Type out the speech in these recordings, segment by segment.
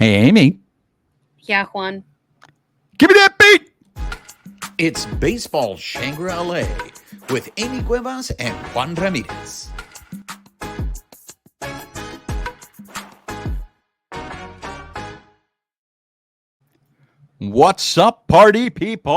Hey, Amy. Yeah, Juan. Give me that beat. It's Baseball Shangri-La with Amy Cuevas and Juan Ramirez. What's up, party people?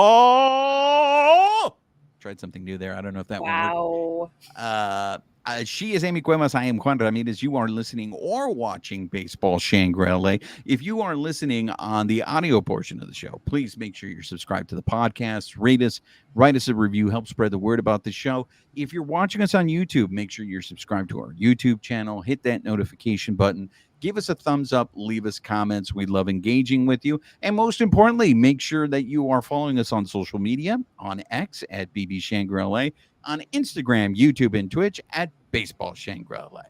Tried something new there. I don't know if that one worked. Wow. She is Amy Cuevas. I am Juan Ramirez. You are listening or watching Baseball Shangri-La. If you are listening on the audio portion of the show, please make sure you're subscribed to the podcast. Rate us, write us a review, help spread the word about the show. If you're watching us on YouTube, make sure you're subscribed to our YouTube channel. Hit that notification button. Give us a thumbs up. Leave us comments. We love engaging with you. And most importantly, make sure that you are following us on social media, on X at BB Shangri-La, on Instagram, YouTube, and Twitch at Baseball Shangri-La.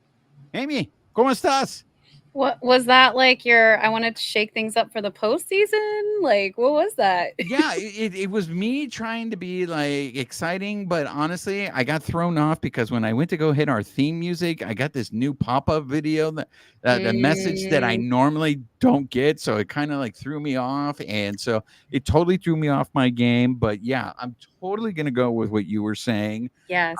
Amy, ¿cómo estás? What was that like I wanted to shake things up for the postseason? Like, what was that? Yeah, it was me trying to be like exciting, but honestly, I got thrown off because when I went to go hit our theme music, I got this new pop-up video that the message that I normally don't get, so it kind of like threw me off, and so it totally threw me off my game. But yeah, I'm totally gonna go with what you were saying. Yes.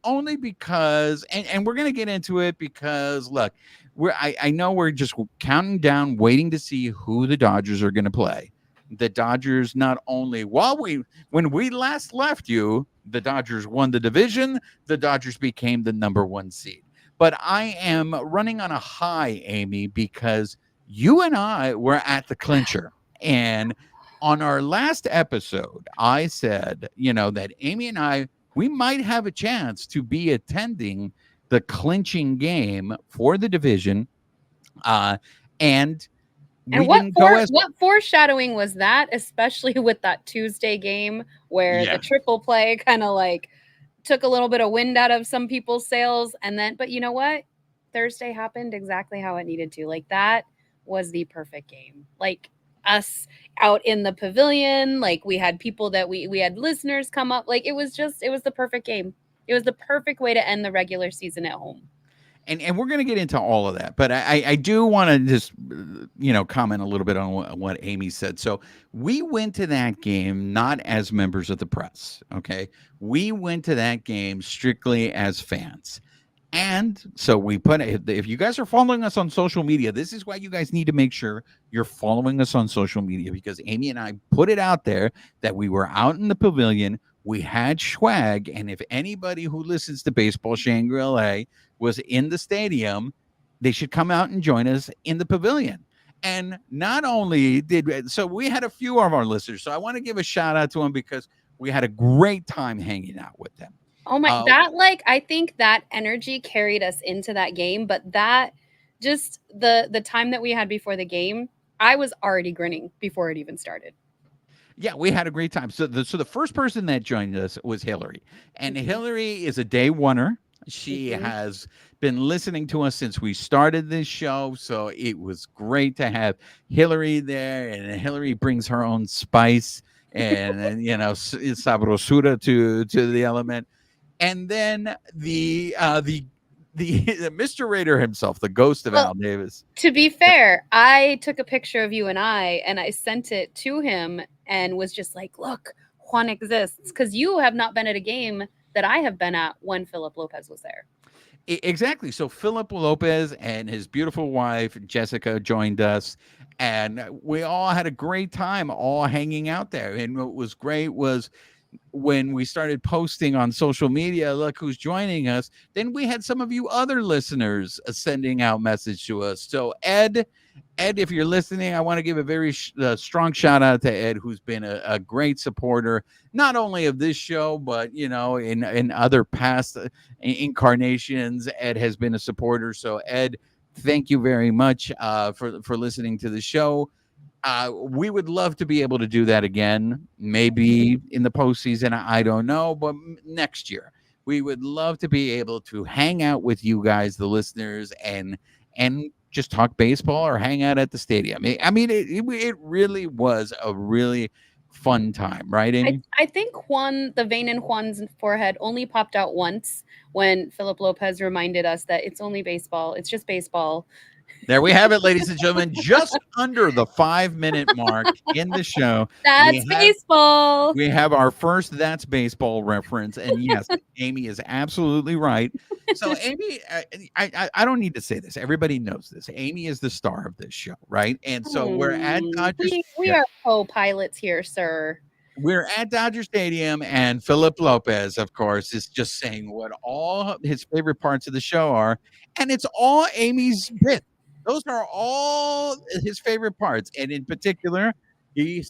Only because, and we're gonna get into it because look, I know we're just counting down, waiting to see who the Dodgers are gonna play. The Dodgers not only when we last left you, the Dodgers won the division, the Dodgers became the number 1 seed. But I am running on a high, Amy, because you and I were at the clincher. And on our last episode, I said, that Amy and I, we might have a chance to be attending the clinching game for the division. And we didn't go as what foreshadowing was that, especially with that Tuesday game where the triple play kind of like took a little bit of wind out of some people's sails, and then but you know what? Thursday happened exactly how it needed to. Like that was the perfect game. Like us out in the pavilion, like we had people that we had listeners come up. Like it was the perfect game. It was the perfect way to end the regular season at home. And we're going to get into all of that, but I do want to just comment a little bit on what Amy said. So we went to that game not as members of the press, okay? We went to that game strictly as fans. And so we put, if you guys are following us on social media, this is why you guys need to make sure you're following us on social media, because Amy and I put it out there that we were out in the pavilion. We had swag. And if anybody who listens to Baseball Shangri-La was in the stadium, they should come out and join us in the pavilion. And not only so we had a few of our listeners. So I want to give a shout out to them because we had a great time hanging out with them. Oh my, I think that energy carried us into that game, but that just the time that we had before the game, I was already grinning before it even started. Yeah, we had a great time. So the first person that joined us was Hillary. And Hillary is a day oneer. She has been listening to us since we started this show. So it was great to have Hillary there. And Hillary brings her own spice and sabrosura to the element. And then the Mr. Raider himself, the ghost of Al Davis. To be fair, I took a picture of you and I sent it to him and was just like, look, Juan exists. Because you have not been at a game that I have been at when Philip Lopez was there. Exactly. So Philip Lopez and his beautiful wife, Jessica, joined us. And we all had a great time all hanging out there. And what was great was when we started posting on social media, look who's joining us, then we had some of you other listeners sending out message to us. So Ed, if you're listening, I want to give a very strong shout out to Ed, who's been a great supporter, not only of this show, but, in other past incarnations, Ed has been a supporter. So Ed, thank you very much for listening to the show. We would love to be able to do that again, maybe in the postseason. I don't know, but next year we would love to be able to hang out with you guys, the listeners, and just talk baseball or hang out at the stadium. I mean, it really was a really fun time, right, Amy? I think the vein in Juan's forehead only popped out once when Philip Lopez reminded us that it's only baseball. It's just baseball. There we have it, ladies and gentlemen. Just under the 5-minute mark in the show. That's baseball. We have our first That's Baseball reference. And yes, Amy is absolutely right. So, Amy, I don't need to say this. Everybody knows this. Amy is the star of this show, right? And so we're at Dodger we are co-pilots here, sir. We're at Dodger Stadium, and Philip Lopez, of course, is just saying what all his favorite parts of the show are. And it's all Amy's bit. Those are all his favorite parts. And in particular, he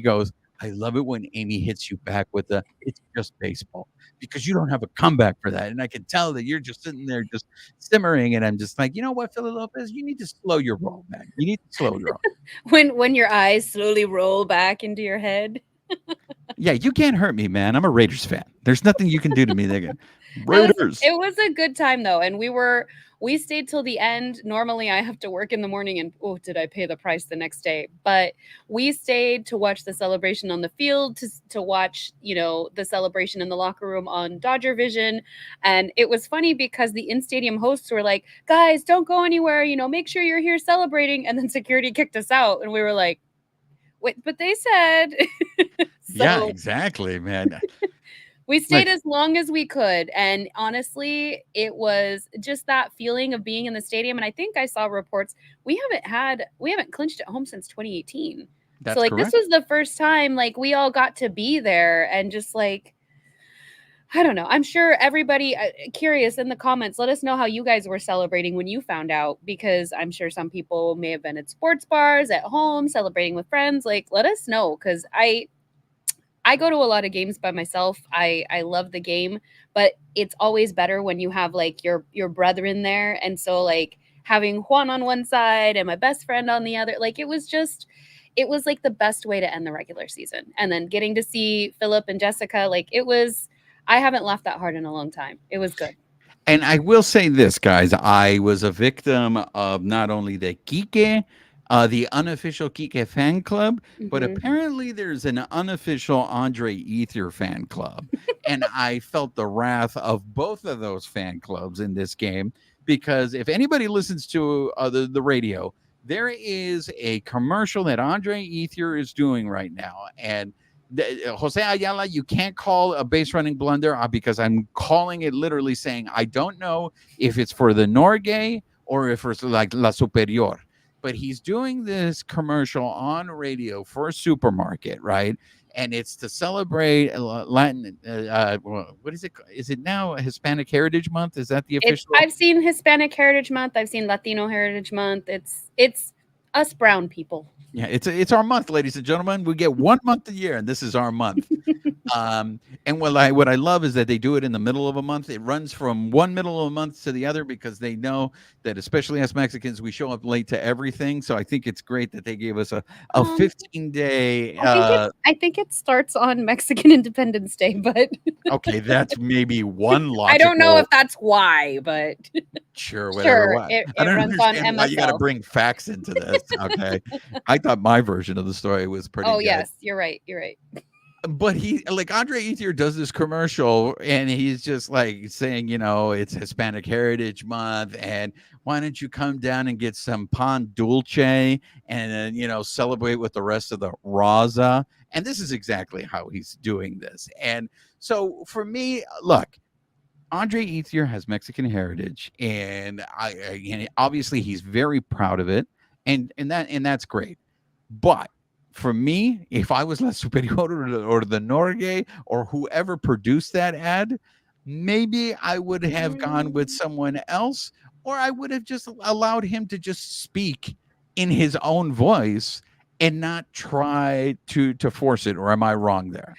goes, I love it when Amy hits you back with it's just baseball because you don't have a comeback for that. And I can tell that you're just sitting there just simmering. And I'm just like, you know what, Philip Lopez, you need to slow your roll back. You need to slow your roll. When your eyes slowly roll back into your head. Yeah, you can't hurt me, man. I'm a Raiders fan. There's nothing you can do to me. Raiders. It was a good time though, and we stayed till the end. Normally, I have to work in the morning, and did I pay the price the next day? But we stayed to watch the celebration on the field, to watch the celebration in the locker room on Dodger Vision, and it was funny because the in-stadium hosts were like, "Guys, don't go anywhere. Make sure you're here celebrating," and then security kicked us out, and we were like, wait, but they said. Yeah, exactly, man. We stayed as long as we could. And honestly, it was just that feeling of being in the stadium. And I think I saw reports we haven't clinched at home since 2018. That's so correct. This was the first time we all got to be there and just I don't know. I'm sure everybody curious in the comments, let us know how you guys were celebrating when you found out, because I'm sure some people may have been at sports bars, at home, celebrating with friends. Let us know, because I go to a lot of games by myself. I love the game, but it's always better when you have your brethren there. And so having Juan on one side and my best friend on the other, it was the best way to end the regular season. And then getting to see Philip and Jessica, I haven't laughed that hard in a long time. It was good. And I will say this, guys, I was a victim of not only the Kike, the unofficial Kike fan club, but apparently there's an unofficial Andre Ethier fan club. And I felt the wrath of both of those fan clubs in this game, because if anybody listens to the radio, there is a commercial that Andre Ethier is doing right now. And Jose Ayala, you can't call a base running blunder because I'm calling it literally saying, I don't know if it's for the Norgay or if it's like La Superior. But he's doing this commercial on radio for a supermarket, right? And it's to celebrate Latin. What is it? Is it now Hispanic Heritage Month? Is that the official? I've seen Hispanic Heritage Month. I've seen Latino Heritage Month. It's us brown people. Yeah, it's our month, ladies and gentlemen. We get 1 month a year, and this is our month. And what I love is that they do it in the middle of a month. It runs from one middle of a month to the other because they know that, especially as Mexicans, we show up late to everything. So I think it's great that they gave us a 15-day. I think it starts on Mexican Independence Day, but okay, that's maybe one logical. I don't know if that's why, but sure, whatever. Sure, it I don't runs on understand why you got to bring facts into this. Okay, I thought my version of the story was pretty. good. Yes, you're right. You're right. But he, Andre Ethier, does this commercial and he's just saying, it's Hispanic Heritage Month, and why don't you come down and get some pan dulce and then celebrate with the rest of the raza. And this is exactly how he's doing this. And so for me, look, Andre Ethier has Mexican heritage, and obviously he's very proud of it, and that's great. But for me, if I was La Superior or the Norgay or whoever produced that ad, maybe I would have gone with someone else, or I would have just allowed him to just speak in his own voice and not try to force it. Or am I wrong there?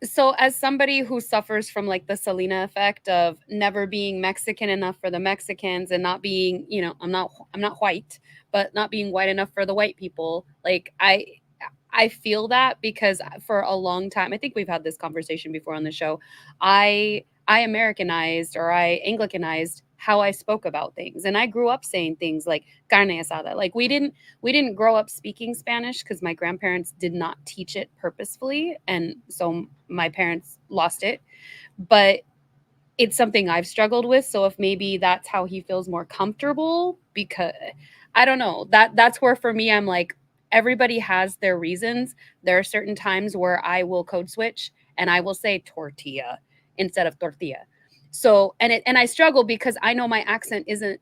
So as somebody who suffers from the Selena effect of never being Mexican enough for the Mexicans and not being, I'm not white, but not being white enough for the white people, I feel that because for a long time, I think we've had this conversation before on the show, I Americanized or I Anglicanized how I spoke about things. And I grew up saying things like carne asada. We didn't grow up speaking Spanish because my grandparents did not teach it purposefully. And so my parents lost it. But it's something I've struggled with. So if maybe that's how he feels more comfortable, because I don't know, that's where for me I'm like, everybody has their reasons. There are certain times where I will code switch and I will say tortilla instead of tortilla. So and I struggle because I know my accent isn't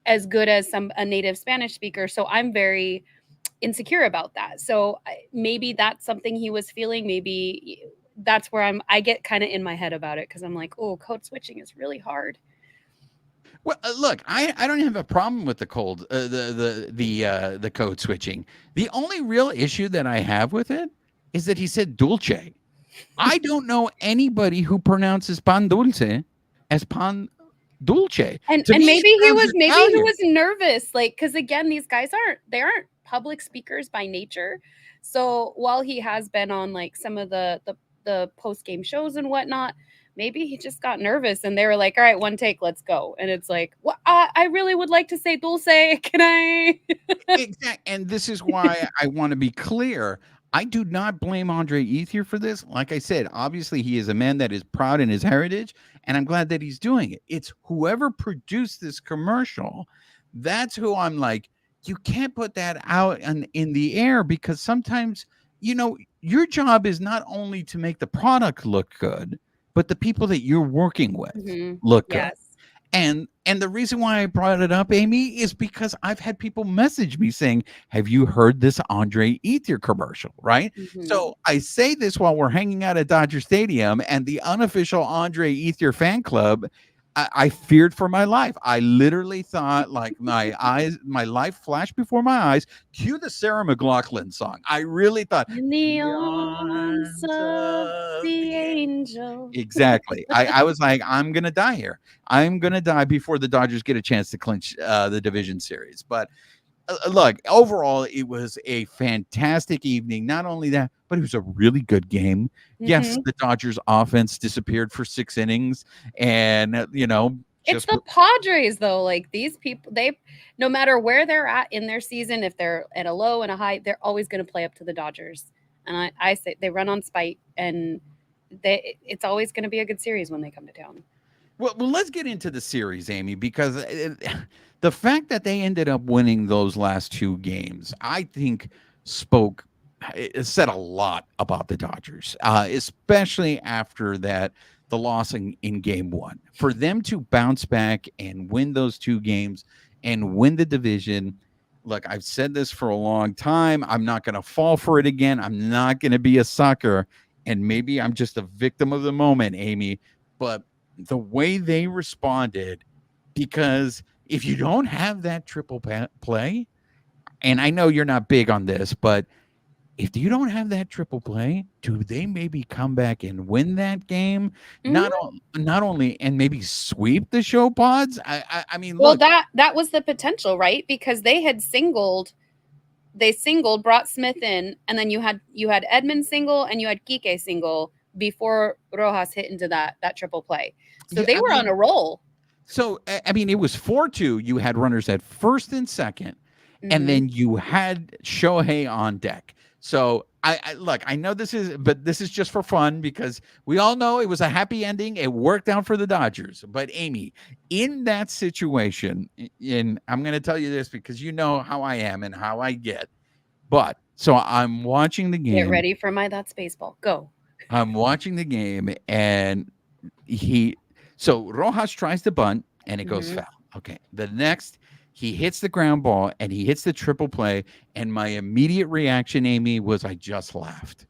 as good as a native Spanish speaker, so I'm very insecure about that. So maybe that's something he was feeling. Maybe that's where I get kind of in my head about it because I'm like, oh, code switching is really hard. Well, look, I don't have a problem with the the code switching. The only real issue that I have with it is that he said dulce. I don't know anybody who pronounces pan dulce as pan dulce. To And me, maybe it he sounds was Italian. nervous, like, because again, these guys aren't public speakers by nature. So while he has been on like some of the post game shows and whatnot, maybe he just got nervous and they were like, all right, one take, let's go. And it's like, well, I really would like to say dulce. Can I? Exactly, and this is why I want to be clear. I do not blame Andre Ethier for this. Like I said, obviously he is a man that is proud in his heritage, and I'm glad that he's doing it. It's whoever produced this commercial. That's who I'm like, you can't put that out in the air because sometimes, your job is not only to make the product look good, but the people that you're working with Mhm. look good. Yes. And the reason why I brought it up, Amy, is because I've had people message me saying, "Have you heard this Andre Ethier commercial?" Right? Mhm. So I say this while we're hanging out at Dodger Stadium, and the unofficial Andre Ethier fan club. I feared for my life. I literally thought, like my life flashed before my eyes. Cue the Sarah McLachlan song. I really thought In the the arms arms of of the the angel. exactly. I was like, I'm gonna die here. I'm gonna die before the Dodgers get a chance to clinch the division series. But look, overall, it was a fantastic evening. Not only that, but it was a really good game. Yes, Mhm. the Dodgers offense disappeared for 6 innings, and It's just the Padres though, like, these people, no matter where they're at in their season, if they're at a low and a high, they're always gonna play up to the Dodgers, and I say they run on spite, and it's always gonna be a good series when they come to town. well, let's get into the series, Amy, because the fact that they ended up winning those last two games, I think, spoke it said a lot about the Dodgers, especially after the loss in game one. For them to bounce back and win those two games and win the division. Look, I've said this for a long time. I'm not going to fall for it again. I'm not going to be a sucker. And maybe I'm just a victim of the moment, Amy. But the way they responded, because if you don't have that play, and I know you're not big on this, but if you don't have that triple play, do they maybe come back and win that game? Mhm. Not only and maybe sweep the show pods. I mean, Well, look, that was the potential, right? Because they singled, brought Smith in, and then you had Edmund single and you had Kike single before Rojas hit into that triple play. So yeah, they I were on mean, a roll. so I mean, it was 4-2. You had runners at first and second, and Mhm. then you had Shohei on deck. So I look, I know this is just for fun because we all know it was a happy ending. It worked out for the Dodgers. But Amy, in that situation, and I'm going to tell you this because you know how I am and how I get. But so I'm watching the Get game. ready for my That's Baseball. Go. I'm watching the game, and he so Rojas tries to bunt and it goes Mhm. foul. Okay. The next he hits the ground ball and he hits the triple play. And my immediate reaction, Amy, was I just laughed.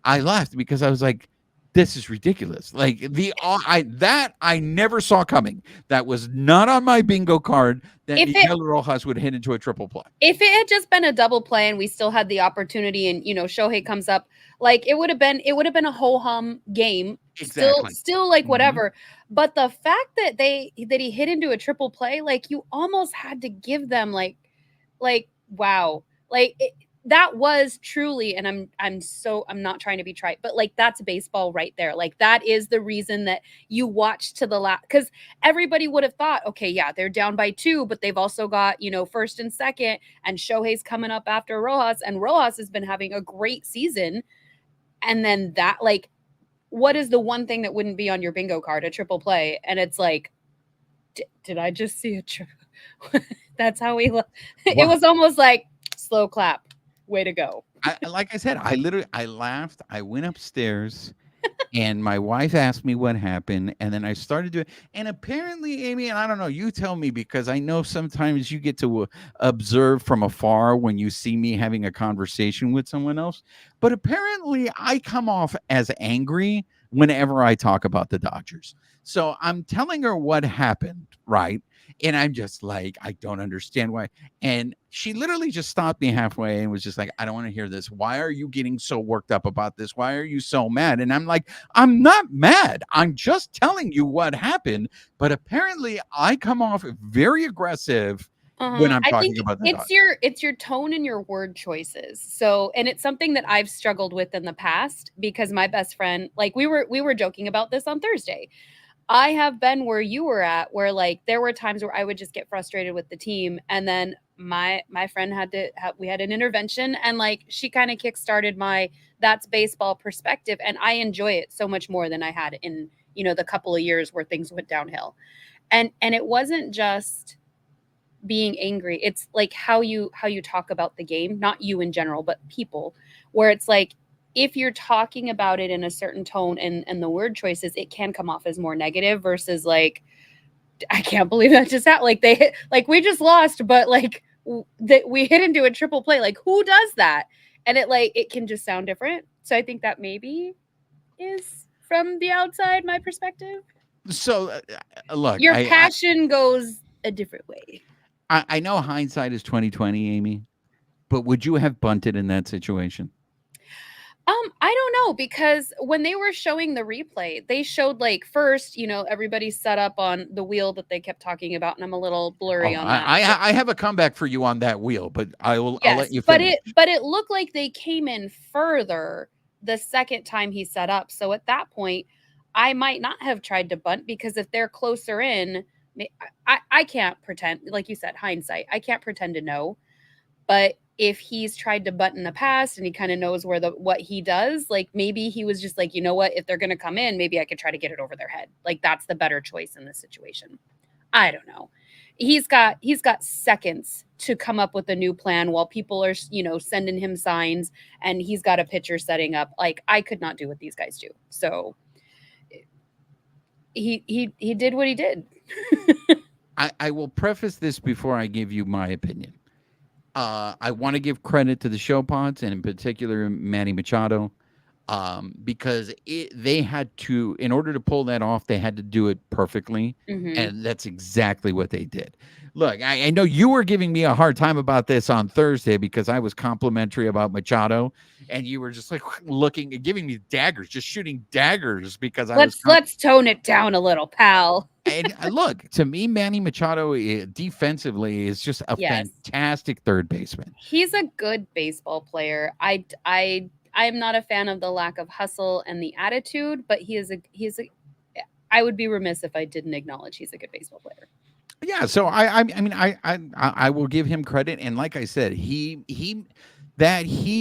I laughed because I was like, this is ridiculous. Like I never saw coming. That was not on my bingo card that If it Miguel Rojas would hit into a triple play. if it had just been a double play and we still had the opportunity and Shohei comes up, like it would have been a ho hum game. Still Exactly. still like Mhm. whatever. But the fact that he hit into a triple play, like you almost had to give them like wow. That was truly, and I'm not trying to be trite, but like that's baseball right there. Like that is the reason that you watch to the last, because everybody would have thought, okay, yeah, they're down by two, but they've also got, first and second, and Shohei's coming up after Rojas, and Rojas has been having a great season. And then that, like, what is the one thing that wouldn't be on your bingo card? A triple play. And it's like, did I just see a triple? That's how we look. It was almost like slow clap. Way to go. Like I said, I laughed. I went upstairs and my wife asked me what happened, and then I started doing. And apparently, Amy, and I don't know, you tell me, because I know sometimes you get to observe from afar when you see me having a conversation with someone else. But apparently, I come off as angry whenever I talk about the Dodgers. So I'm telling her what happened, right? And I'm just like, I don't understand why. And she literally just stopped me halfway and was just like, I don't want to hear this. Why are you getting so worked up about this? Why are you so mad? And I'm like, I'm not mad. I'm just telling you what happened. But apparently, I come off very aggressive when I'm talking about the Dodgers. It's your tone and your word choices. So, and it's something that I've struggled with in the past, because my best friend, like we were joking about this on Thursday. I have been where you were at, where like there were times where I would just get frustrated with the team, and then my friend we had an intervention, and like she kind of kickstarted my that's baseball perspective, and I enjoy it so much more than I had in the couple of years where things went downhill. And it wasn't just being angry. It's like how you talk about the game, not you in general, but people, where it's like, if you're talking about it in a certain tone and the word choices, it can come off as more negative versus like, I can't believe that just happened. Like they hit, like we just lost, but like that we hit into a triple play. Like who does that? And it can just sound different. So I think that maybe is from the outside, my perspective. So look, your passion goes a different way. I know hindsight is 2020, Amy, but would you have bunted in that situation? I don't know, because when they were showing the replay, they showed like first, everybody set up on the wheel that they kept talking about, and I'm a little blurry on that. I have a comeback for you on that wheel, but I'll let you finish. But it looked like they came in further the second time he set up. So at that point, I might not have tried to bunt, because if they're closer in, I can't pretend, like you said, hindsight. I can't pretend to know, but if he's tried to butt in the past and he kind of knows what he does, like maybe he was just like, you know what, if they're going to come in, maybe I could try to get it over their head. Like that's the better choice in this situation. I don't know. He's got seconds to come up with a new plan while people are, sending him signs, and he's got a pitcher setting up. Like I could not do what these guys do. So he did what he did. I will preface this before I give you my opinion. I want to give credit to the show pods, and in particular Manny Machado, because they had to, in order to pull that off, they had to do it perfectly, and that's exactly what they did. Look, I know you were giving me a hard time about this on Thursday because I was complimentary about Machado, and you were just like looking and giving me daggers, just shooting daggers because let's tone it down a little, pal. And look, to me, Manny Machado defensively is just a fantastic third baseman. He's a good baseball player. I am not a fan of the lack of hustle and the attitude, but he is a. I would be remiss if I didn't acknowledge he's a good baseball player. Yeah, so I will give him credit, and like I said, he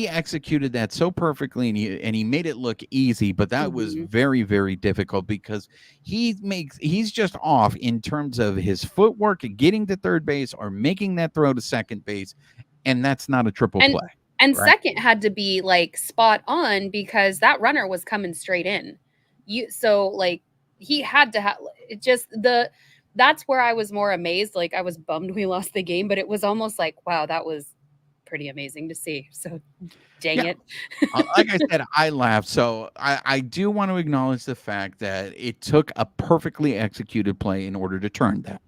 executed that so perfectly, and he made it look easy, but that was very, very difficult because he's just off in terms of his footwork and getting to third base or making that throw to second base, and that's not a triple play. And right? Second had to be like spot on because that runner was coming straight in. So like he had to have it. That's where I was more amazed. Like I was bummed we lost the game, but it was almost like, wow, that was pretty amazing to see. So dang it. Like I said, I laughed. So I do want to acknowledge the fact that it took a perfectly executed play in order to turn that.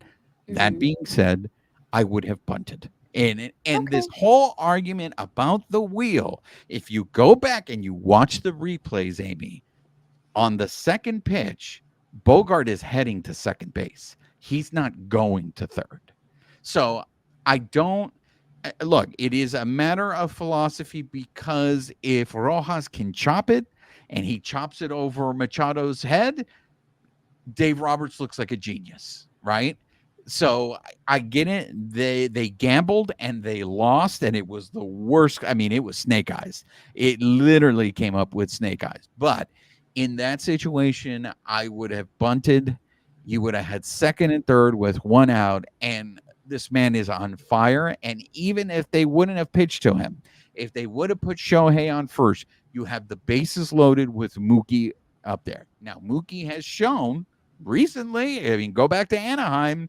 That being said, I would have bunted. And this whole argument about the wheel, if you go back and you watch the replays, Amy, on the second pitch, Bogart is heading to second base. He's not going to third. So I don't look, it is a matter of philosophy, because if Rojas can chop it and he chops it over Machado's head, Dave Roberts looks like a genius, right? So I get it. They gambled and they lost, and it was the worst. I mean, it was snake eyes. It literally came up with snake eyes. But In that situation, I would have bunted. You would have had second and third with one out, and this man is on fire. And even if they wouldn't have pitched to him, if they would have put Shohei on first, you have the bases loaded with Mookie up there. Now, Mookie has shown recently, I mean, go back to Anaheim,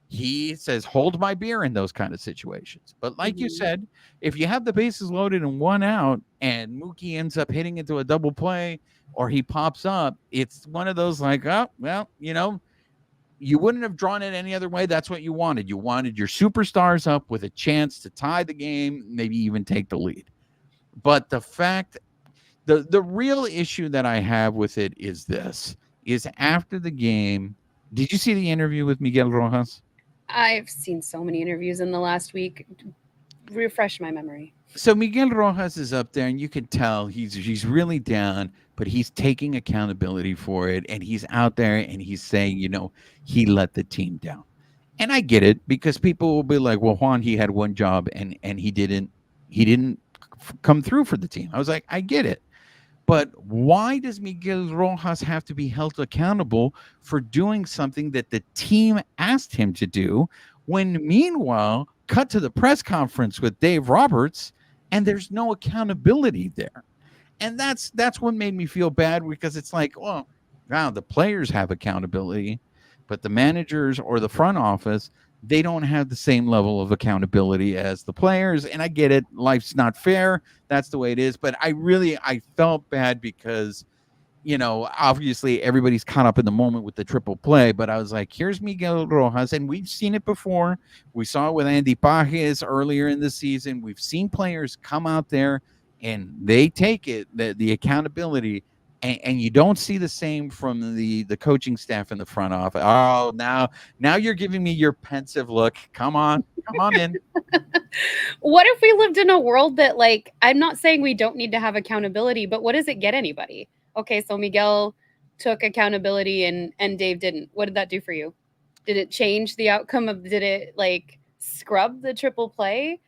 he says, hold my beer in those kind of situations. But like you said, if you have the bases loaded and one out and Mookie ends up hitting into a double play or he pops up, it's one of those like, oh, well, you wouldn't have drawn it any other way. That's what you wanted. You wanted your superstars up with a chance to tie the game, maybe even take the lead. But the fact, the real issue that I have with it is this, is after the game, did you see the interview with Miguel Rojas? I've seen so many interviews in the last week. Refresh my memory. So Miguel Rojas is up there, and you can tell he's really down, but he's taking accountability for it, and he's out there and he's saying, he let the team down. And I get it, because people will be like, well, Juan, he had one job and he didn't come through for the team. I was like, I get it. But why does Miguel Rojas have to be held accountable for doing something that the team asked him to do, when meanwhile, cut to the press conference with Dave Roberts, and there's no accountability there? And that's what made me feel bad, because it's like, well, wow, the players have accountability, but the managers or the front office, they don't have the same level of accountability as the players. And I get it. Life's not fair. That's the way it is. But I felt bad because, obviously everybody's caught up in the moment with the triple play. But I was like, here's Miguel Rojas. And we've seen it before. We saw it with Andy Pages earlier in the season. We've seen players come out there and they take it, the accountability. And you don't see the same from the coaching staff in the front office. Oh, now you're giving me your pensive look. Come on in. What if we lived in a world that, like, I'm not saying we don't need to have accountability, but what does it get anybody? Okay, so Miguel took accountability and Dave didn't. What did that do for you? Did it change the outcome did it like scrub the triple play?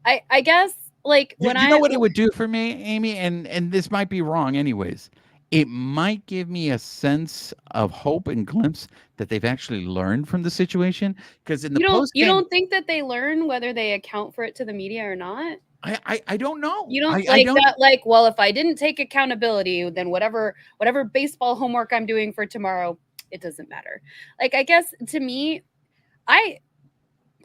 I guess like when you know what it would do for me, Amy, and this might be wrong anyways. It might give me a sense of hope and glimpse that they've actually learned from the situation. Because in the you don't think that they learn whether they account for it to the media or not? I don't know. You don't that, like, well, if I didn't take accountability, then whatever baseball homework I'm doing for tomorrow, it doesn't matter. Like, I guess to me, I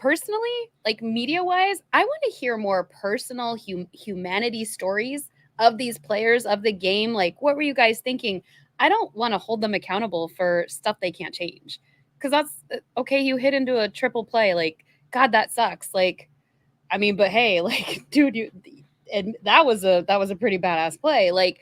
personally, like, media wise, I want to hear more personal humanity stories of these players, of the game. Like, what were you guys thinking? I don't want to hold them accountable for stuff they can't change. Because that's okay. You hit into a triple play. Like, God, that sucks. Like, I mean, but hey, like, dude, and that was a pretty badass play. Like,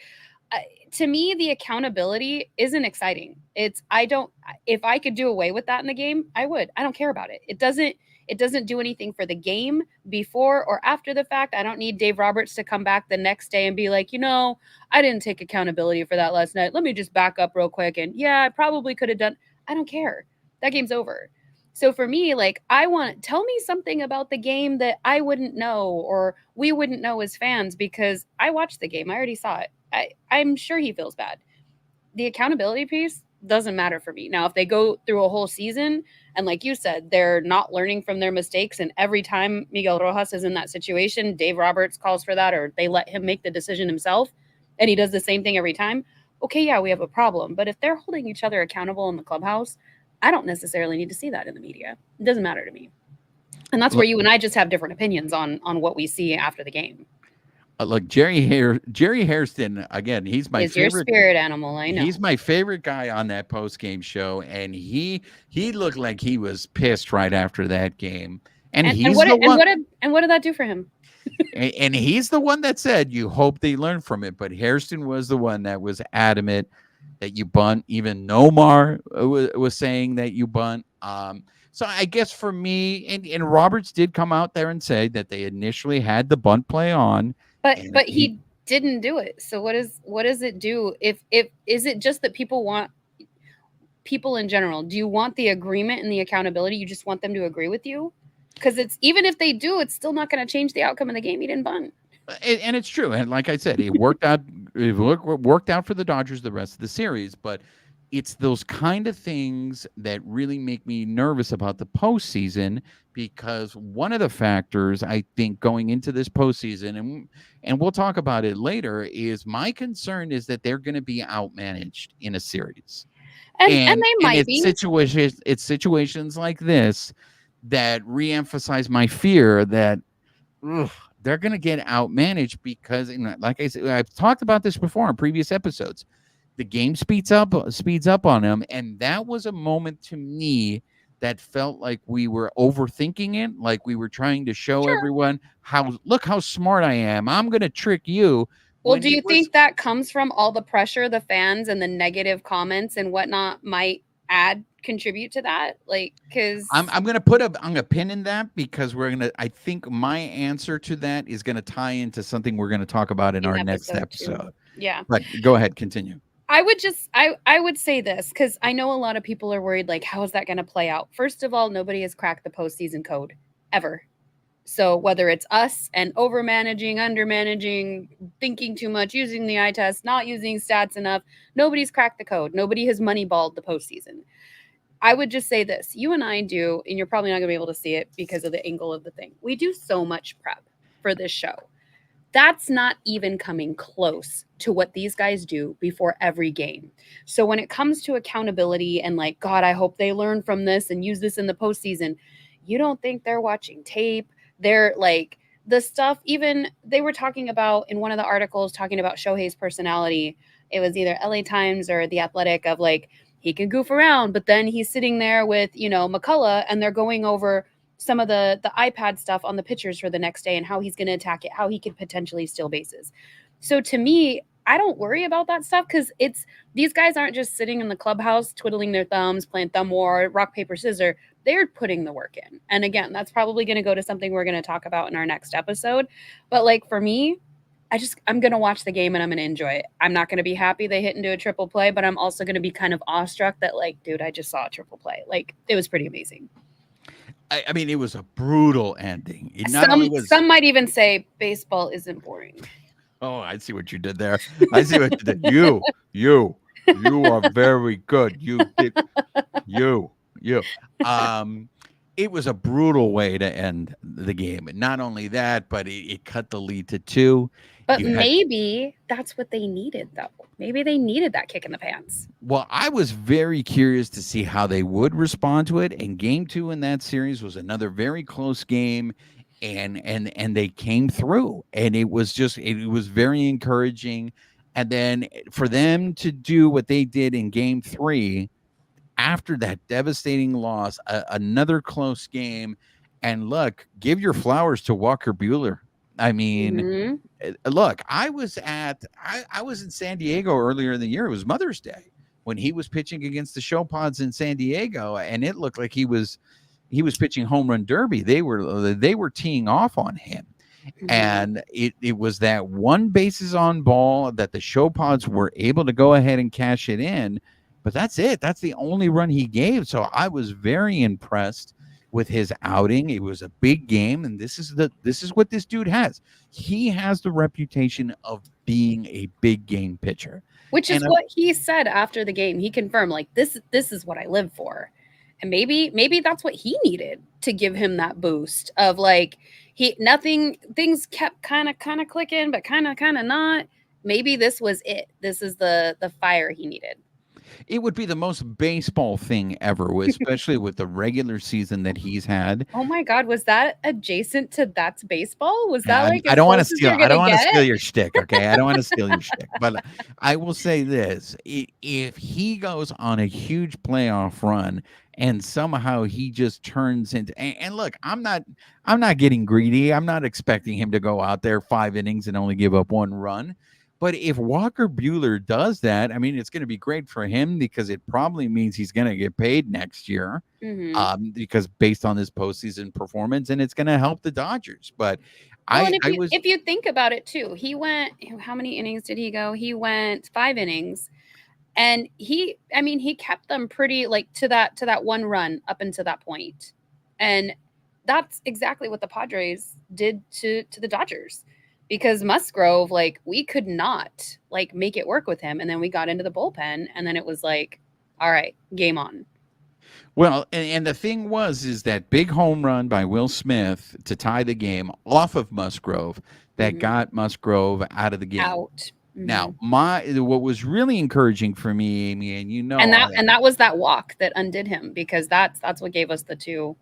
to me, the accountability isn't exciting. If I could do away with that in the game, I would. I don't care about it. It doesn't do anything for the game before or after the fact. I don't need Dave Roberts to come back the next day and be like, I didn't take accountability for that last night. Let me just back up real quick. And yeah, I probably could have done. I don't care. That game's over. So for me, like, tell me something about the game that I wouldn't know or we wouldn't know as fans, because I watched the game. I already saw it. I'm sure he feels bad. The accountability piece doesn't matter for me. Now, if they go through a whole season and, like you said, they're not learning from their mistakes, and every time Miguel Rojas is in that situation, Dave Roberts calls for that, or they let him make the decision himself, and he does the same thing every time, okay, yeah, we have a problem. But if they're holding each other accountable in the clubhouse, I don't necessarily need to see that in the media. It doesn't matter to me. And that's where you and I just have different opinions on what we see after the game. Look, Jerry Hairston, again, he's my favorite. Your spirit animal, I know. He's my favorite guy on that post-game show, and he looked like he was pissed right after that game. And what did that do for him? and he's the one that said, you hope they learn from it. But Hairston was the one that was adamant that you bunt. Even Nomar was saying that you bunt. So I guess for me, and Roberts did come out there and say that they initially had the bunt play on. But he didn't do it. So what does it do? If is it just that people in general, do you want the agreement and the accountability? You just want them to agree with you? Because it's, even if they do, it's still not going to change the outcome of the game. He didn't bunt. And it's true. And like I said, it worked out worked out for the Dodgers the rest of the series, but it's those kind of things that really make me nervous about the postseason, because one of the factors I think going into this postseason, and we'll talk about it later, is my concern is that they're going to be outmanaged in a series. And they And might be. it's situations like this that reemphasize my fear that ugh, they're going to get outmanaged, because, like I said, I've talked about this before in previous episodes. The game speeds up on them, and that was a moment to me that felt like we were overthinking it, like we were trying to show Sure. everyone look how smart I am. I'm going to trick you. Well, do you think that comes from all the pressure the fans and the negative comments and whatnot might contribute to that? Like, because I'm gonna put a pin in that, because I think my answer to that is gonna tie into something we're gonna talk about in our next episode. Yeah. But go ahead, continue. I would say this, because I know a lot of people are worried, like, how is that going to play out? First of all, nobody has cracked the postseason code ever. So whether it's us and over managing, under managing, thinking too much, using the eye test, not using stats enough, nobody's cracked the code. Nobody has moneyballed the postseason. I would just say this. You and I do, and you're probably not going to be able to see it because of the angle of the thing. We do so much prep for this show. That's not even coming close to what these guys do before every game. So when it comes to accountability and like, God, I hope they learn from this and use this in the postseason, you don't think they're watching tape. They're like, the stuff, even they were talking about in one of the articles talking about Shohei's personality. It was either LA Times or The Athletic, of like, he can goof around, but then he's sitting there with, McCullough, and they're going over some of the iPad stuff on the pitchers for the next day and how he's going to attack it, how he could potentially steal bases. So to me, I don't worry about that stuff, because these guys aren't just sitting in the clubhouse twiddling their thumbs, playing thumb war, rock, paper, scissors. They're putting the work in. And again, that's probably going to go to something we're going to talk about in our next episode. But like for me, I'm going to watch the game and I'm going to enjoy it. I'm not going to be happy they hit into a triple play, but I'm also going to be kind of awestruck that, like, dude, I just saw a triple play. Like, it was pretty amazing. I mean, it was a brutal ending. Some might even say baseball isn't boring. Oh, I see what you did there. I see what you did. You are very good. You did. You. It was a brutal way to end the game. And not only that, but it cut the lead to 2. But maybe that's what they needed, though. Maybe they needed that kick in the pants. Well, I was very curious to see how they would respond to it. And game 2 in that series was another very close game. And they came through. And it was very encouraging. And then for them to do what they did in game 3, after that devastating loss, another close game, and look, give your flowers to Walker Buehler. I mean, look, I was in San Diego earlier in the year. It was Mother's Day when he was pitching against the Show Pods in San Diego, and it looked like he was pitching home run derby. They were teeing off on him. And it was that one bases on ball that the Show Pods were able to go ahead and cash it in. But that's it. That's the only run he gave. So I was very impressed with his outing. It was a big game, and this is what this dude has. He has the reputation of being a big game pitcher, which is what he said after the game. He confirmed, like, this is what I live for. And maybe that's what he needed to give him that boost of like things kept kind of clicking, but kind of not. Maybe this was it. This is the fire he needed. It would be the most baseball thing ever, especially with the regular season that he's had. Oh my God, was that adjacent to That's Baseball? Was that like I don't want to steal your shtick, okay? I don't want to steal your shtick, but I will say this: if he goes on a huge playoff run and somehow he just turns into and look, I'm not getting greedy. I'm not expecting him to go out there 5 innings and only give up 1 run. But if Walker Buehler does that, I mean, it's going to be great for him because it probably means he's going to get paid next year because based on his postseason performance, and it's going to help the Dodgers. But if you think about it too, he went, how many innings did he go? He went 5 innings, and he kept them pretty like to that 1 run up until that point. And that's exactly what the Padres did to the Dodgers. because Musgrove, like, we could not like make it work with him. And then we got into the bullpen, and then it was like, all right, game on. Well, and the thing is that big home run by Will Smith to tie the game off of Musgrove that got Musgrove out of the game. Out. Now, what was really encouraging for me, Amy, and and that was that walk that undid him, because that's what gave us the 2.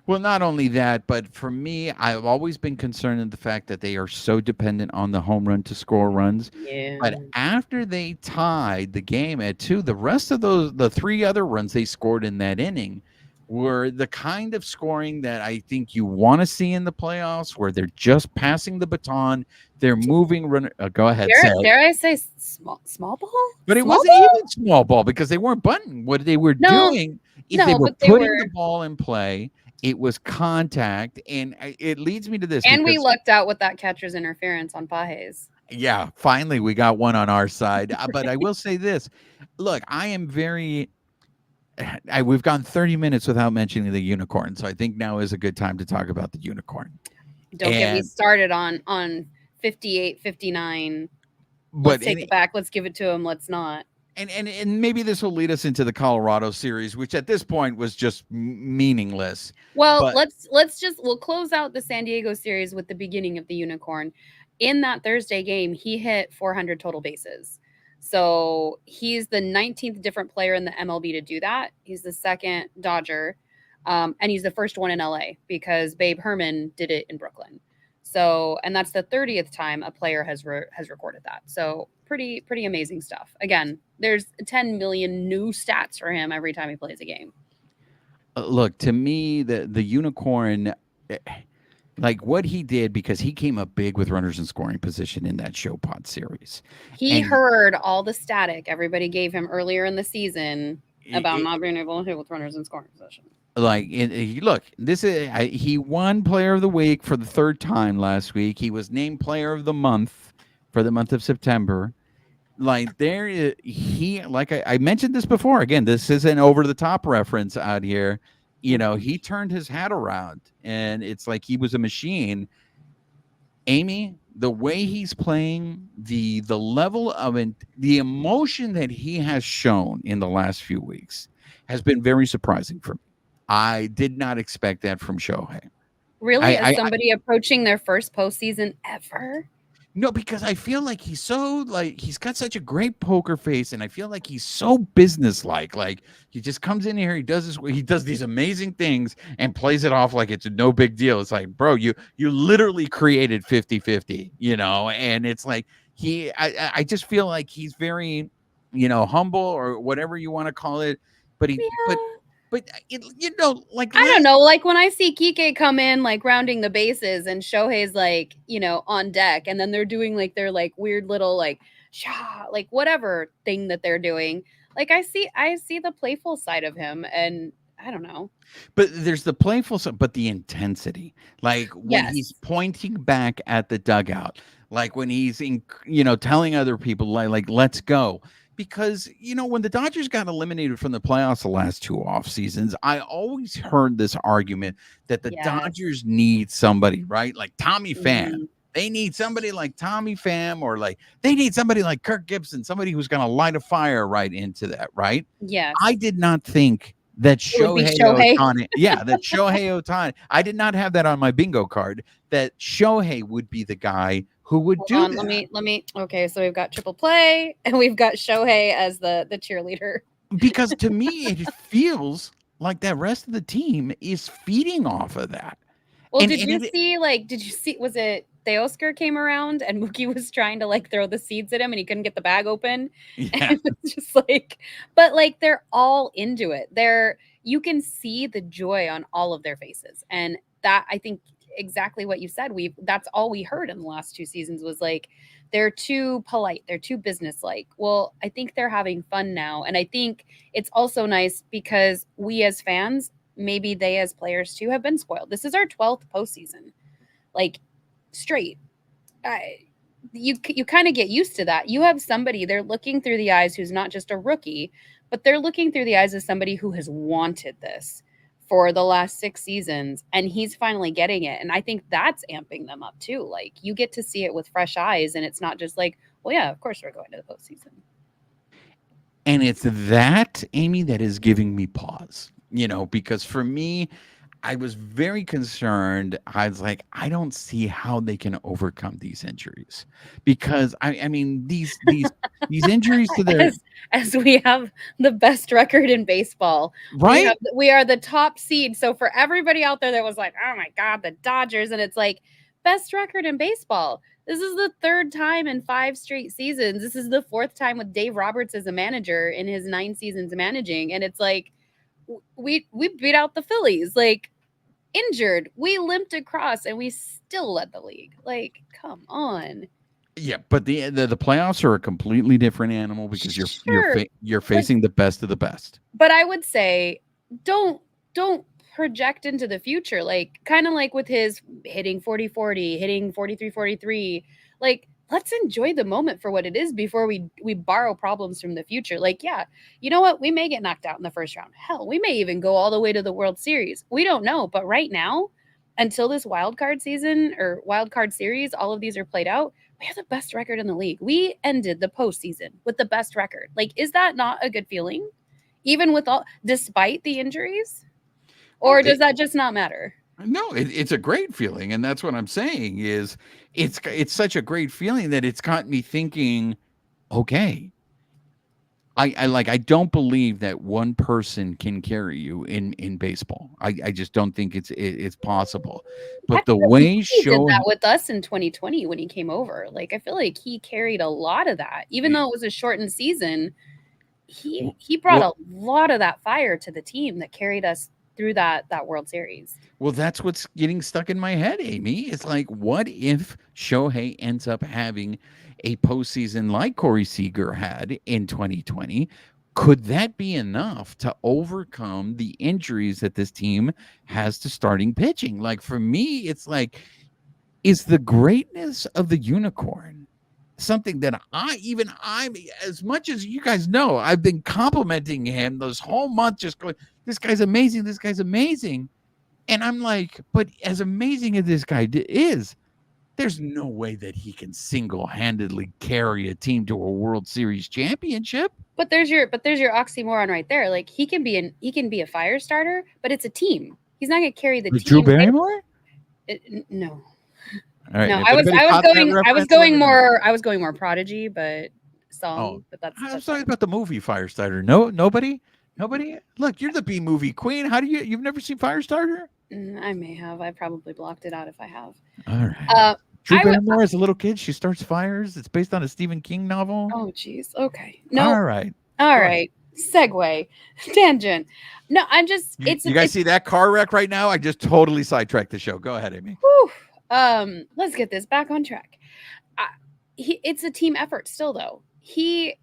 Well, not only that, but for me, I've always been concerned in the fact that they are so dependent on the home run to score runs. Yeah. But after they tied the game at 2, the rest of the 3 other runs they scored in that inning were the kind of scoring that I think you want to see in the playoffs, where they're just passing the baton, they're moving. Go ahead, dare I say small ball? But it wasn't even small ball, because they weren't bunting. What they were doing is they were putting the ball in play. It was contact, and it leads me to this. And we lucked out with that catcher's interference on Pages. Yeah, finally we got one on our side. But I will say this. Look, I am very... we've gone 30 minutes without mentioning the unicorn, so I think now is a good time to talk about the unicorn. Don't get me started on 58, 59. Let's take it back. Let's give it to him. Let's not. And maybe this will lead us into the Colorado series, which at this point was just meaningless. Well, we'll close out the San Diego series with the beginning of the unicorn. In that Thursday game, he hit 400 total bases. So he's the 19th different player in the MLB to do that. He's the second Dodger, and he's the first one in LA, because Babe Herman did it in Brooklyn. So, and that's the 30th time a player has recorded that. So pretty amazing stuff. Again, there's 10 million new stats for him every time he plays a game. Look, to me, the unicorn, like what he did, because he came up big with runners in scoring position in that Show Pod series. He heard all the static everybody gave him earlier in the season about not being able to hit with runners in scoring position. Like, look, he won Player of the Week for the 3rd time last week. He was named Player of the Month for the month of September. Like, I mentioned this before. Again, this is an over-the-top reference out here. He turned his hat around, and it's like he was a machine. Amy, the way he's playing, the level of the emotion that he has shown in the last few weeks has been very surprising for me. I did not expect that from Shohei. Really? As somebody approaching their first postseason ever? No, because I feel like he's got such a great poker face, and I feel like he's so businesslike. Like, he just comes in here, he does these amazing things and plays it off like it's no big deal. It's like, bro, you literally created 50-50, and it's like I just feel like he's very, humble, or whatever you want to call it, but But like, I don't know, like when I see Kike come in, like rounding the bases, and Shohei's like, on deck, and then they're doing like their like weird little like like whatever thing that they're doing. Like I see the playful side of him, and I don't know. But there's the playful side, but the intensity, like when he's pointing back at the dugout, like when he's telling other people like let's go. Because, when the Dodgers got eliminated from the playoffs the last 2 off seasons, I always heard this argument that the Dodgers need somebody, right? Like Tommy Pham. They need somebody like Tommy Pham, or like they need somebody like Kirk Gibson, somebody who's going to light a fire right into that, right? Yeah. I did not think that Shohei Ohtani, that Shohei Ohtani, I did not have that on my bingo card, that Shohei would be the guy who would do that. Let me. Okay, so we've got triple play, and we've got Shohei as the cheerleader. Because to me, it feels like that rest of the team is feeding off of that. Well, did you see? Was it Teoscar came around and Mookie was trying to like throw the seeds at him, and he couldn't get the bag open? Yeah. And it was just like, but like they're all into it. You can see the joy on all of their faces, and that, I think, exactly what you said. That's all we heard in the last 2 seasons was like, they're too polite, they're too businesslike. Well, I think they're having fun now, and I think it's also nice because we as fans, maybe they as players too, have been spoiled. This is our 12th postseason, like straight. You kind of get used to that. You have somebody, they're looking through the eyes who's not just a rookie, but they're looking through the eyes of somebody who has wanted this for the last 6 seasons, and he's finally getting it. And I think that's amping them up too. Like, you get to see it with fresh eyes, and it's not just like, well, yeah, of course we're going to the postseason. And it's that, Amy, that is giving me pause, because for me, I was very concerned. I was like, I don't see how they can overcome these injuries, because I mean, these injuries to their as we have the best record in baseball, right. We are the top seed. So for everybody out there that was like, oh my God, the Dodgers, and it's like, best record in baseball. This is the 3rd time in 5 straight seasons. This is the 4th time with Dave Roberts as a manager in his 9 seasons managing. And it's like, we beat out the Phillies, like, injured. We limped across and we still led the league. Like, come on. Yeah, but the playoffs are a completely different animal, because you're facing the best of the best. But I would say, don't project into the future, like, kind of like with his hitting 40-40, hitting 43-43. Like, let's enjoy the moment for what it is before we borrow problems from the future. Like, yeah, you know what? We may get knocked out in the first round. Hell, we may even go all the way to the World Series. We don't know. But right now, until this wild card season or wild card series, all of these are played out, we have the best record in the league. We ended the postseason with the best record. Like, is that not a good feeling? Even despite the injuries? Or does that just not matter? No, it's a great feeling, and that's what I'm saying. Is it's such a great feeling that it's got me thinking, okay, I don't believe that one person can carry you in baseball. I just don't think it's possible. But the way he did that with us in 2020 when he came over, like, I feel like he carried a lot of that, even though it was a shortened season. He brought a lot of that fire to the team that carried us through that World Series. Well, that's what's getting stuck in my head, Amy. It's like, what if Shohei ends up having a postseason like Corey Seager had in 2020? Could that be enough to overcome the injuries that this team has to starting pitching? Like, for me, it's like, is the greatness of the unicorn something that I'm, as much as you guys know, I've been complimenting him this whole month, just going, this guy's amazing. This guy's amazing. And I'm like, but as amazing as this guy is, there's no way that he can single-handedly carry a team to a World Series championship. But there's your oxymoron right there. Like, he can be a fire starter, but it's a team. He's not going to carry the team. Drew Barrymore? No. All right. No, I was going more Prodigy, but song. But I'm sorry about the movie Firestarter. No, nobody. Look, you're the B movie queen. How do you've never seen Firestarter? I may have. I probably blocked it out if I have. All right. Drew Barrymore as a little kid, she starts fires. It's based on a Stephen King novel. Oh, geez. Okay. No. All right. Segue. Tangent. No, I'm just. You guys see that car wreck right now? I just totally sidetracked the show. Go ahead, Amy. Whew. Let's get this back on track. It's a team effort still, though. He's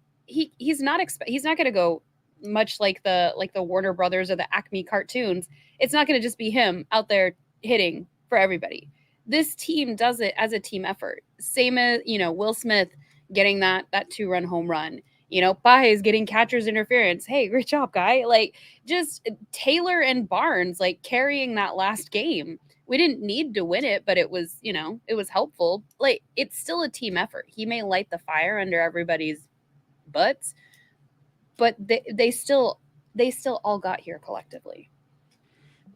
not going to go much like the Warner Brothers or the Acme cartoons. It's not going to just be him out there hitting for everybody. This team does it as a team effort. Same as, Will Smith getting that 2-run home run. Baez getting catcher's interference. Hey, great job, guy. Like, just Taylor and Barnes, like, carrying that last game. We didn't need to win it, but it was, it was helpful. Like, it's still a team effort. He may light the fire under everybody's butts, but they still all got here collectively.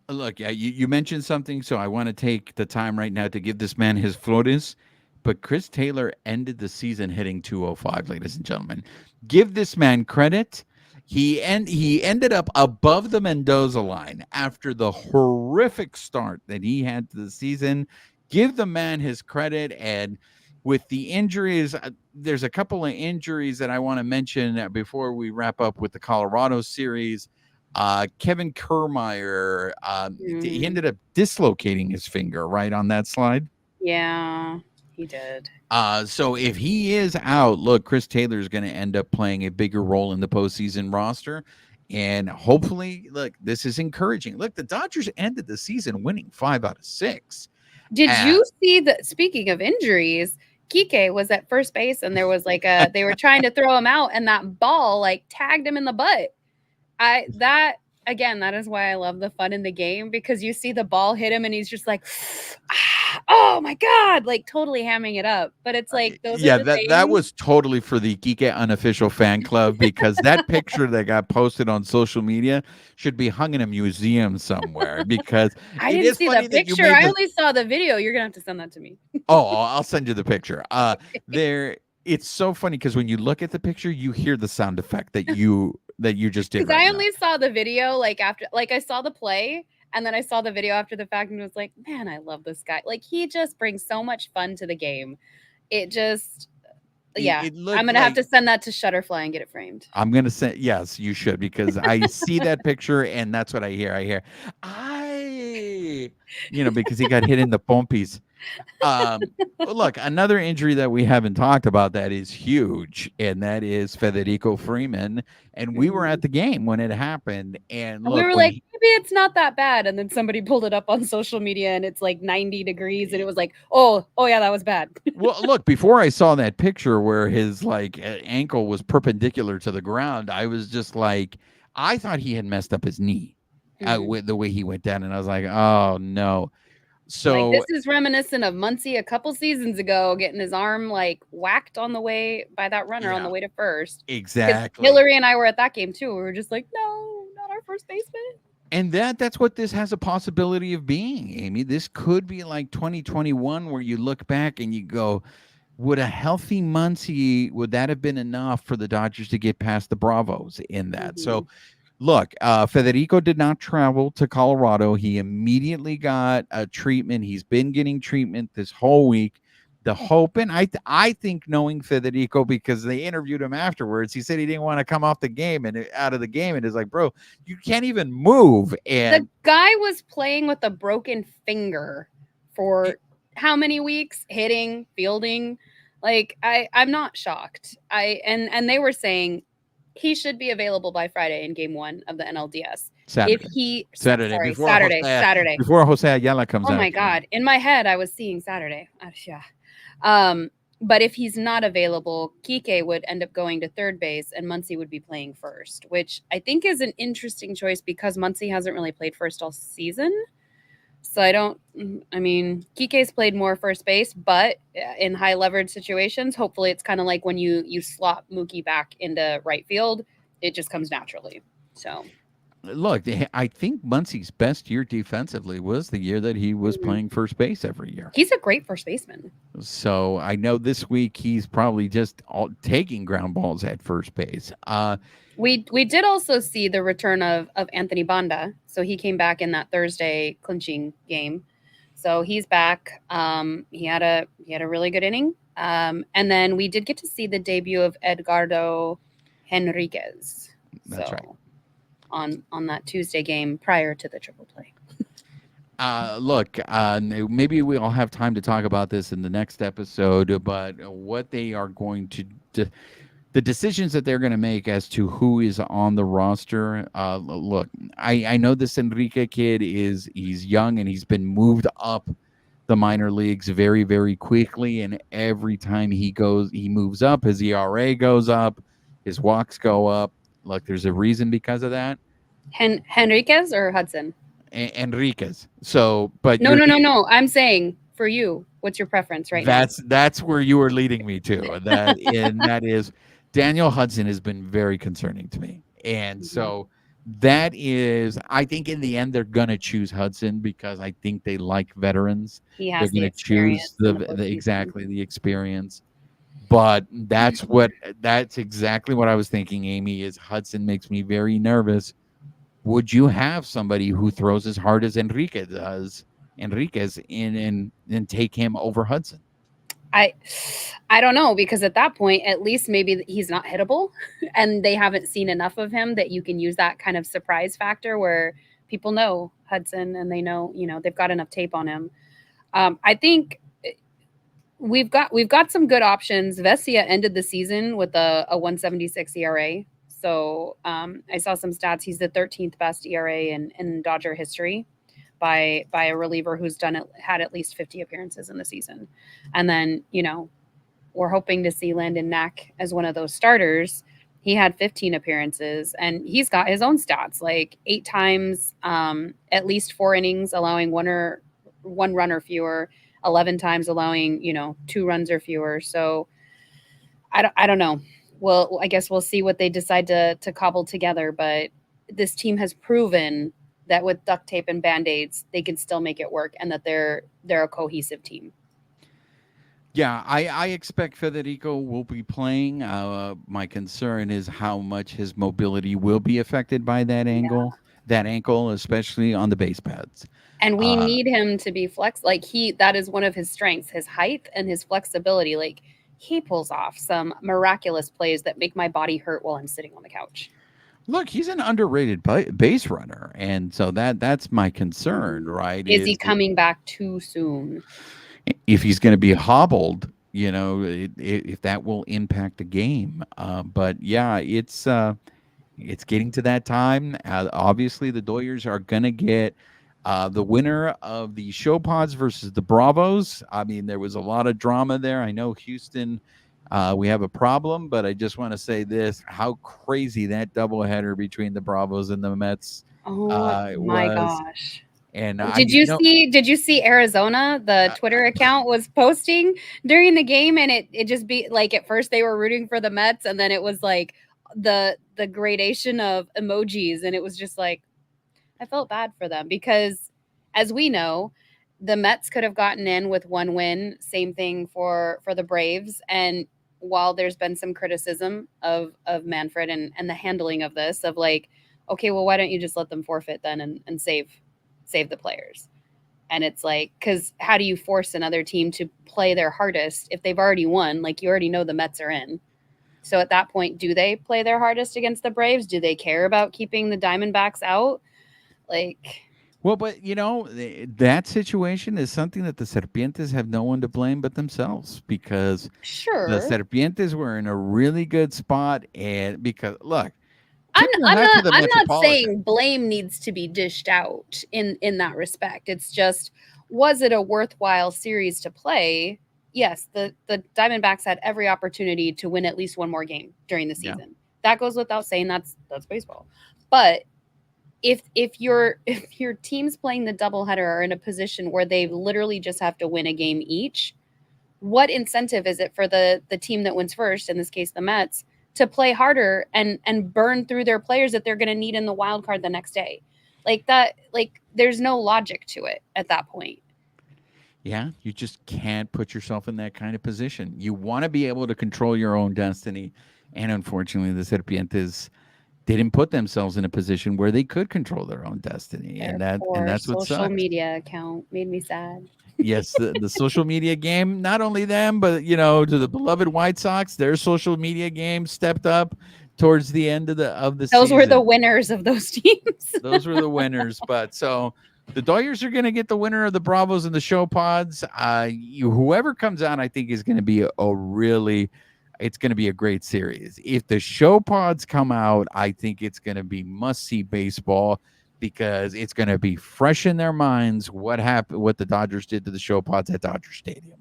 Look, yeah, you mentioned something, so I want to take the time right now to give this man his flores. But Chris Taylor ended the season hitting 205, ladies and gentlemen. Give this man credit. He ended up above the Mendoza line after the horrific start that he had to the season. Give the man his credit. And with the injuries, there's a couple of injuries that I want to mention before we wrap up with the Colorado series. Kevin Kiermaier, he ended up dislocating his finger right on that slide. Yeah, he did. So if he is out, look, Chris Taylor is going to end up playing a bigger role in the postseason roster. And hopefully, look, this is encouraging. Look, the Dodgers ended the season winning 5 out of 6. Did you see that? Speaking of injuries, Kike was at first base and there was like they were trying to throw him out and that ball like tagged him in the butt. again, that is why I love the fun in the game, because you see the ball hit him and he's just like, oh my God, like totally hamming it up. But it's like, those are the that things. was totally for the Kike Unofficial Fan Club, because that picture that got posted on social media should be hung in a museum somewhere, because I it didn't is see funny the that you picture. made I the only saw the video. You're going to have to send that to me. I'll send you the picture. It's so funny because when you look at the picture, you hear the sound effect that you just did Because right I now. only saw the video like after, like I saw the play and then I saw the video after the fact and was like, man, I love this guy. Like he just brings so much fun to the game. It just, yeah. It I'm looked going to have like to send that to Shutterfly and get it framed. I'm gonna say yes, you should, because I see that picture and that's what I hear. Because he got hit in the pompis. Look, another injury that we haven't talked about that is huge, and that is Federico Freeman. And we were at the game when it happened. And We look, were like, maybe it's not that bad. And then somebody pulled it up on social media and it's like 90 degrees. And it was like, oh yeah, that was bad. well, look, before I saw that picture where his ankle was perpendicular to the ground, I was just like, I thought he had messed up his knee with the way he went down. And I was like, oh no. So like, this is reminiscent of Muncy a couple seasons ago, getting his arm like whacked on the way by that runner on the way to first. Exactly. Hillary and I were at that game too. We were just like, no, not our first baseman. And that's what this has a possibility of being, Amy. This could be like 2021, where you look back and you go, would a healthy Muncy, would that have been enough for the Dodgers to get past the Bravos in that? So look, Federico did not travel to Colorado. He immediately got a treatment. He's been getting treatment this whole week. The hope, and I think, knowing Federico, because they interviewed him afterwards, he said he didn't want to come off the game and out of the game, and it's like, bro, you can't even move. And the guy was playing with a broken finger for how many weeks? Hitting, fielding. Like I'm not shocked. And they were saying he should be available by Friday in Game 1 of the NLDS. Saturday. Saturday before Jose Ayala comes out. Oh my God! In my head, I was seeing Saturday. Yeah. But if he's not available, Kike would end up going to third base and Muncy would be playing first, which I think is an interesting choice because Muncy hasn't really played first all season. So Kike's played more first base, but in high leverage situations, hopefully it's kind of like when you slot Mookie back into right field, it just comes naturally. So look, I think Muncy's best year defensively was the year that he was playing first base every year. He's a great first baseman. So I know this week he's probably just taking ground balls at first base. We did also see the return of Anthony Banda. So he came back in that Thursday clinching game. So he's back. He had a really good inning. And then we did get to see the debut of Edgardo Henriquez. That's right. On that Tuesday game prior to the triple play. Look, maybe we'll have time to talk about this in the next episode, but what they are going to do, the decisions that they're going to make as to who is on the roster. Look, I know this Enrique kid he's young and he's been moved up the minor leagues very, very quickly. And every time he moves up, his ERA goes up, his walks go up. Look, there's a reason because of that. Henriquez or Hudson? Enriquez. So, but no. I'm saying for you, what's your preference now? That's where you were leading me to. That is Daniel Hudson has been very concerning to me. And so that is, I think in the end, they're going to choose Hudson because I think they like veterans. He has they're going to choose the experience. But that's exactly what I was thinking, Amy, is Hudson makes me very nervous. Would you have somebody who throws as hard as Enriquez and take him over Hudson? I don't know, because at that point, at least maybe he's not hittable and they haven't seen enough of him that you can use that kind of surprise factor where people know Hudson and they know, they've got enough tape on him. I think we've got some good options. Vesia ended the season with a 1.76 ERA. So I saw some stats. He's the 13th best ERA in Dodger history by a reliever who's had at least 50 appearances in the season. And then, we're hoping to see Landon Knack as one of those starters. he had 15 appearances, and he's got his own stats, like 8 times, at least 4 innings, allowing one run or fewer, 11 times allowing, 2 runs or fewer. So I don't know. Well, I guess we'll see what they decide to cobble together, but this team has proven that with duct tape and band-aids, they can still make it work, and that they're a cohesive team. Yeah, I expect Federico will be playing. My concern is how much his mobility will be affected by that ankle, especially on the base pads. And we Uh, need him to be that is one of his strengths, his height and his flexibility. Like, he pulls off some miraculous plays that make my body hurt while I'm sitting on the couch. Look, he's an underrated base runner, and so that's my concern, right? Is he coming back too soon? If he's going to be hobbled, if that will impact the game. But yeah, it's getting to that time. Obviously, the Doyers are going to get the winner of the Show Pods versus the Bravos. I mean, there was a lot of drama there. I know Houston, we have a problem, but I just want to say this: how crazy that doubleheader between the Bravos and the Mets my was. gosh. And did you see Arizona? The Twitter account was posting during the game, and it just be like, at first they were rooting for the Mets, and then it was like the gradation of emojis, and it was just like, I felt bad for them, because as we know, the Mets could have gotten in with 1 win. Same thing for the Braves. And while there's been some criticism of Manfred and the handling of this, of like, okay, well, why don't you just let them forfeit then and save the players? And it's like, because how do you force another team to play their hardest if they've already won? Like, you already know the Mets are in. So at that point, do they play their hardest against the Braves? Do they care about keeping the Diamondbacks out? Like, well, but that situation is something that the Serpientes have no one to blame but themselves, because the Serpientes were in a really good spot, and because look, I'm not saying blame needs to be dished out in that respect. It's just, was it a worthwhile series to play? Yes, the Diamondbacks had every opportunity to win at least one more game during the season. Yeah. That goes without saying. That's baseball. But if your teams playing the doubleheader are in a position where they literally just have to win a game each, what incentive is it for the team that wins first, in this case the Mets, to play harder and burn through their players that they're going to need in the wild card the next day? Like that, like, there's no logic to it at that point. Yeah, you just can't put yourself in that kind of position. You want to be able to control your own destiny, and unfortunately the Serpientes didn't put themselves in a position where they could control their own destiny. And that's what sucks. Social media account made me sad. Yes, the social media game, not only them, but to the beloved White Sox, their social media game stepped up towards the end of the season. Those were the winners of those teams. Those were the winners. But so the Doyers are going to get the winner of the Bravos and the Show Pods. Whoever comes out, I think, is going to be it's going to be a great series. If the Show Pods come out, I think it's going to be must-see baseball, because it's going to be fresh in their minds what the Dodgers did to the Show Pods at Dodger Stadium.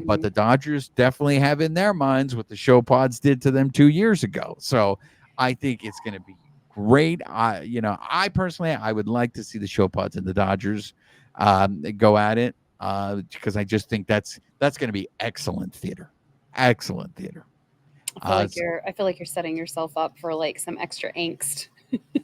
But the Dodgers definitely have in their minds what the Show Pods did to them 2 years ago. So I think it's going to be great. I personally, I would like to see the Show Pods and the Dodgers go at it, because I just think that's going to be excellent theater. Excellent theater. I feel like you're setting yourself up for like some extra angst.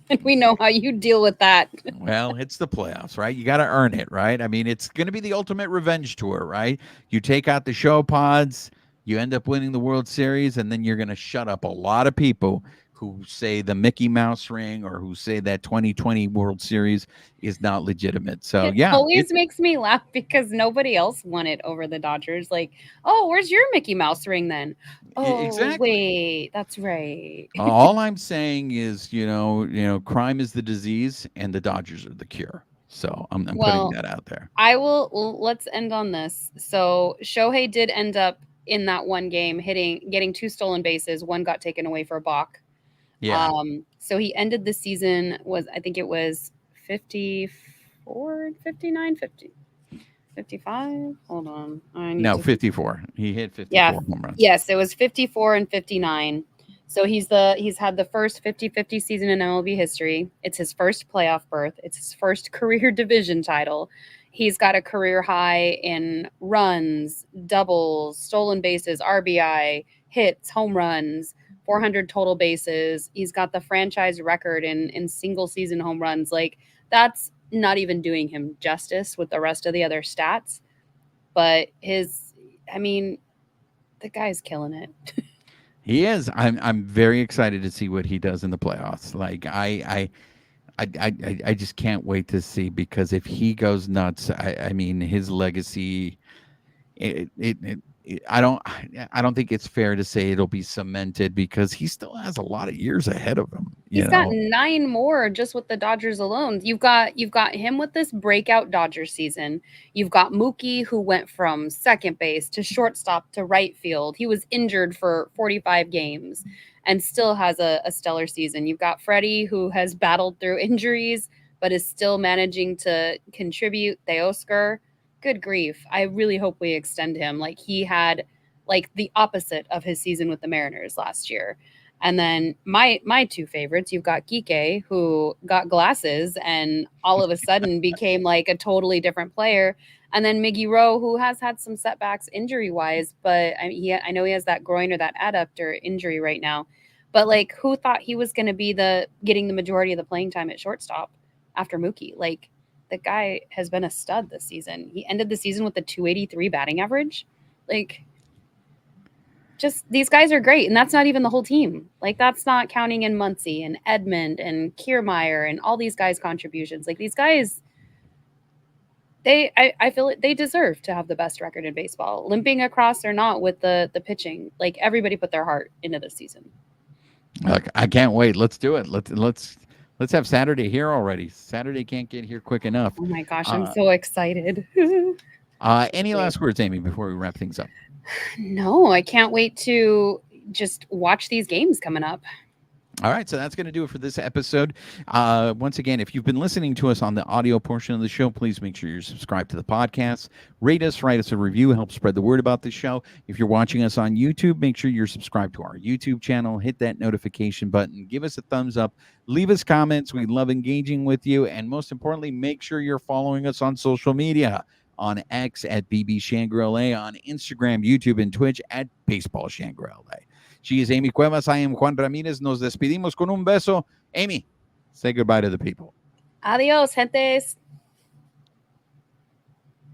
And we know how you deal with that. Well, it's the playoffs, right? You got to earn it, right? I mean, it's going to be the ultimate revenge tour, right? You take out the Show Pods, you end up winning the World Series, and then you're going to shut up a lot of people who say the Mickey Mouse ring, or who say that 2020 World Series is not legitimate. So it always makes me laugh, because nobody else won it over the Dodgers. Like, oh, where's your Mickey Mouse ring then? Oh, exactly. Wait, that's right. All I'm saying is, crime is the disease and the Dodgers are the cure. So I'm putting that out there. Let's end on this. So Shohei did end up in that one game getting 2 stolen bases. One got taken away for a balk. Yeah. So he ended the season I think it was 54, 59, 50, 55. Hold on. 54. He hit 54 home runs. Yes, it was 54 and 59. So he's had the first 50-50 season in MLB history. It's his first playoff berth. It's his first career division title. He's got a career high in runs, doubles, stolen bases, RBI, hits, home runs, 400 total bases. He's got the franchise record in single season home runs. Like, that's not even doing him justice with the rest of the other stats. But the guy's killing it. He is. I'm very excited to see what he does in the playoffs. Like I just can't wait to see, because if he goes nuts, I mean his legacy. I don't think it's fair to say it'll be cemented, because he still has a lot of years ahead of him. He's got 9 more just with the Dodgers alone. You've got him with this breakout Dodgers season. You've got Mookie, who went from second base to shortstop to right field. He was injured for 45 games and still has a stellar season. You've got Freddie, who has battled through injuries but is still managing to contribute. Teoscar, good grief. I really hope we extend him. Like, he had like the opposite of his season with the Mariners last year. And then my 2 favorites, you've got Kike, who got glasses and all of a sudden became like a totally different player. And then Miggy Rowe, who has had some setbacks injury-wise, but I know he has that groin or that adductor injury right now. But like, who thought he was going to be getting the majority of the playing time at shortstop after Mookie? Like, the guy has been a stud this season. He ended the season with a 283 batting average. Like, just these guys are great, and that's not even the whole team. Like, that's not counting in Muncy and Edmund and Kiermaier and all these guys' contributions. Like, these guys, I feel they deserve to have the best record in baseball, limping across or not with the pitching. Like, everybody put their heart into this season. Look, I can't wait. Let's do it. Let's have Saturday here already. Saturday can't get here quick enough. Oh my gosh, I'm so excited. Any last words, Amy, before we wrap things up? No, I can't wait to just watch these games coming up. All right, so that's going to do it for this episode. Once again, if you've been listening to us on the audio portion of the show, please make sure you're subscribed to the podcast. Rate us, write us a review, help spread the word about the show. If you're watching us on YouTube, make sure you're subscribed to our YouTube channel. Hit that notification button. Give us a thumbs up. Leave us comments. We love engaging with you. And most importantly, make sure you're following us on social media. On X at BB Shangri-La, on Instagram, YouTube, and Twitch at Baseball Shangri-La. She is Amy Cuevas. I am Juan Ramirez. Nos despedimos con un beso. Amy, say goodbye to the people. Adios, gentes.